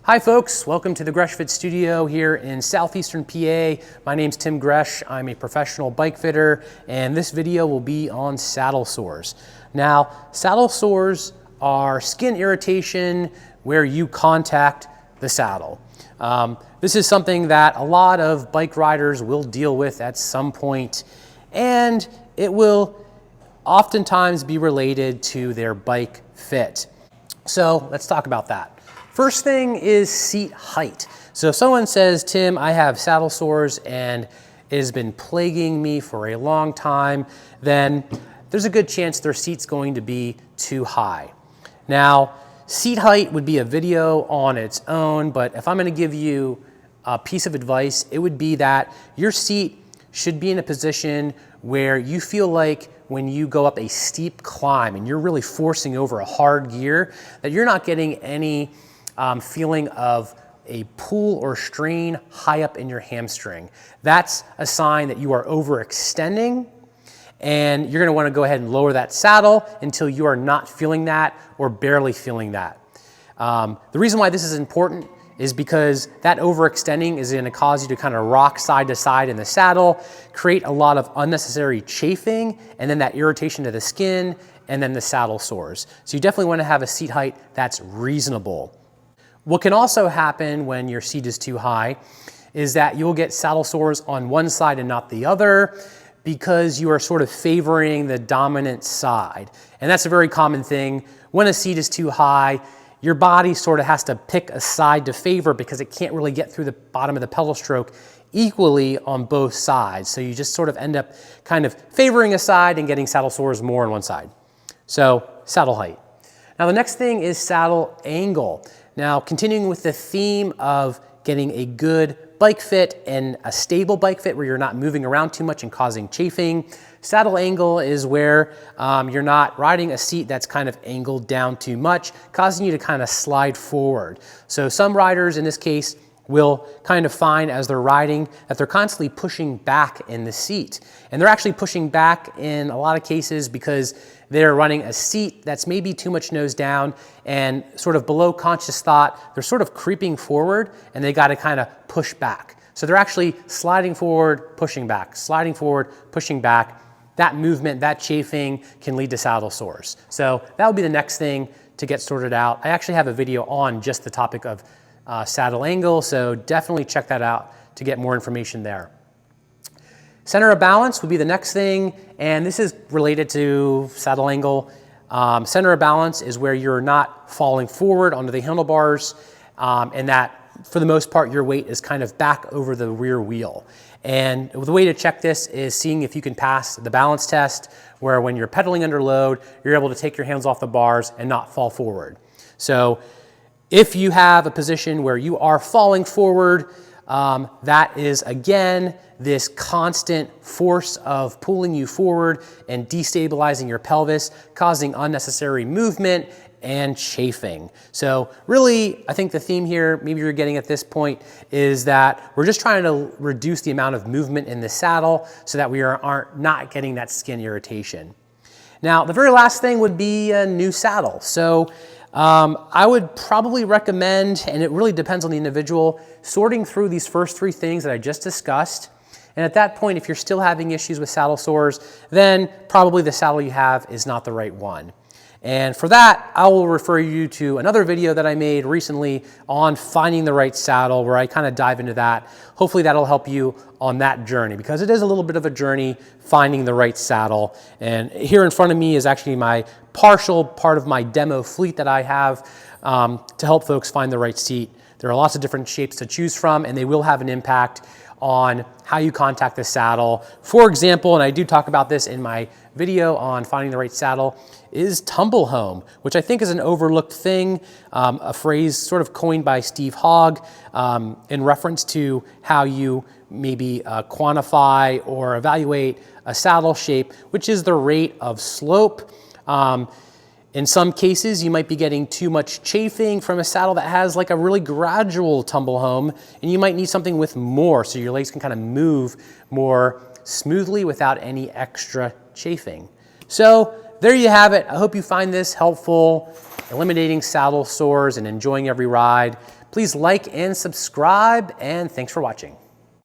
Hi folks, welcome to the Gresh Fit Studio here in Southeastern PA. My name's Tim Gresh. I'm a professional bike fitter, and this video will be on saddle sores. Now, saddle sores are skin irritation where you contact the saddle. This is something that a lot of bike riders will deal with at some point, and it will oftentimes be related to their bike fit. So let's talk about that. First thing is seat height. So if someone says, Tim, I have saddle sores and it has been plaguing me for a long time, then there's a good chance their seat's going to be too high. Now, seat height would be a video on its own, but if I'm going to give you a piece of advice, it would be that your seat should be in a position where you feel like when you go up a steep climb and you're really forcing over a hard gear, that you're not getting any feeling of a pull or strain high up in your hamstring. That's a sign that you are overextending, and you're going to want to go ahead and lower that saddle until you are not feeling that or barely feeling that. The reason why this is important is because that overextending is going to cause you to kind of rock side to side in the saddle, create a lot of unnecessary chafing, and then that irritation to the skin, and then the saddle sores. So you definitely want to have a seat height that's reasonable. What can also happen when your seat is too high is that you'll get saddle sores on one side and not the other because you are sort of favoring the dominant side. And that's a very common thing. When a seat is too high, your body sort of has to pick a side to favor because it can't really get through the bottom of the pedal stroke equally on both sides. So you just sort of end up kind of favoring a side and getting saddle sores more on one side. So saddle height. Now the next thing is saddle angle. Now, continuing with the theme of getting a good bike fit and a stable bike fit where you're not moving around too much and causing chafing, saddle angle is where you're not riding a seat that's kind of angled down too much, causing you to kind of slide forward. So some riders in this case will kind of find as they're riding that they're constantly pushing back in the seat. And they're actually pushing back in a lot of cases because they're running a seat that's maybe too much nose down and sort of below conscious thought, they're sort of creeping forward and they got to kind of push back. So they're actually sliding forward, pushing back, sliding forward, pushing back. That movement, that chafing can lead to saddle sores. So that would be the next thing to get sorted out. I actually have a video on just the topic of saddle angle, so definitely check that out to get more information there. Center of balance would be the next thing, and this is related to saddle angle. Center of balance is where you're not falling forward onto the handlebars, and that for the most part your weight is kind of back over the rear wheel. And the way to check this is seeing if you can pass the balance test, where when you're pedaling under load, you're able to take your hands off the bars and not fall forward. So if you have a position where you are falling forward, that is again this constant force of pulling you forward and destabilizing your pelvis, causing unnecessary movement and chafing. So really, I think the theme here, maybe you're getting at this point, is that we're just trying to reduce the amount of movement in the saddle so that we are not getting that skin irritation. Now, the very last thing would be a new saddle. So I would probably recommend, and it really depends on the individual, sorting through these first three things that I just discussed. And at that point, if you're still having issues with saddle sores, then probably the saddle you have is not the right one. And for that, I will refer you to another video that I made recently on finding the right saddle, where I kind of dive into that. Hopefully that'll help you on that journey, because it is a little bit of a journey finding the right saddle. And here in front of me is actually my partial part of my demo fleet that I have to help folks find the right seat. There are lots of different shapes to choose from, and they will have an impact on how you contact the saddle. For example, and I do talk about this in my video on finding the right saddle, is tumble home, which I think is an overlooked thing, a phrase sort of coined by Steve Hogg in reference to how you maybe quantify or evaluate a saddle shape, which is the rate of slope. In some cases, you might be getting too much chafing from a saddle that has like a really gradual tumble home, and you might need something with more so your legs can kind of move more smoothly without any extra chafing. So there you have it. I hope you find this helpful, eliminating saddle sores and enjoying every ride. Please like and subscribe, and thanks for watching.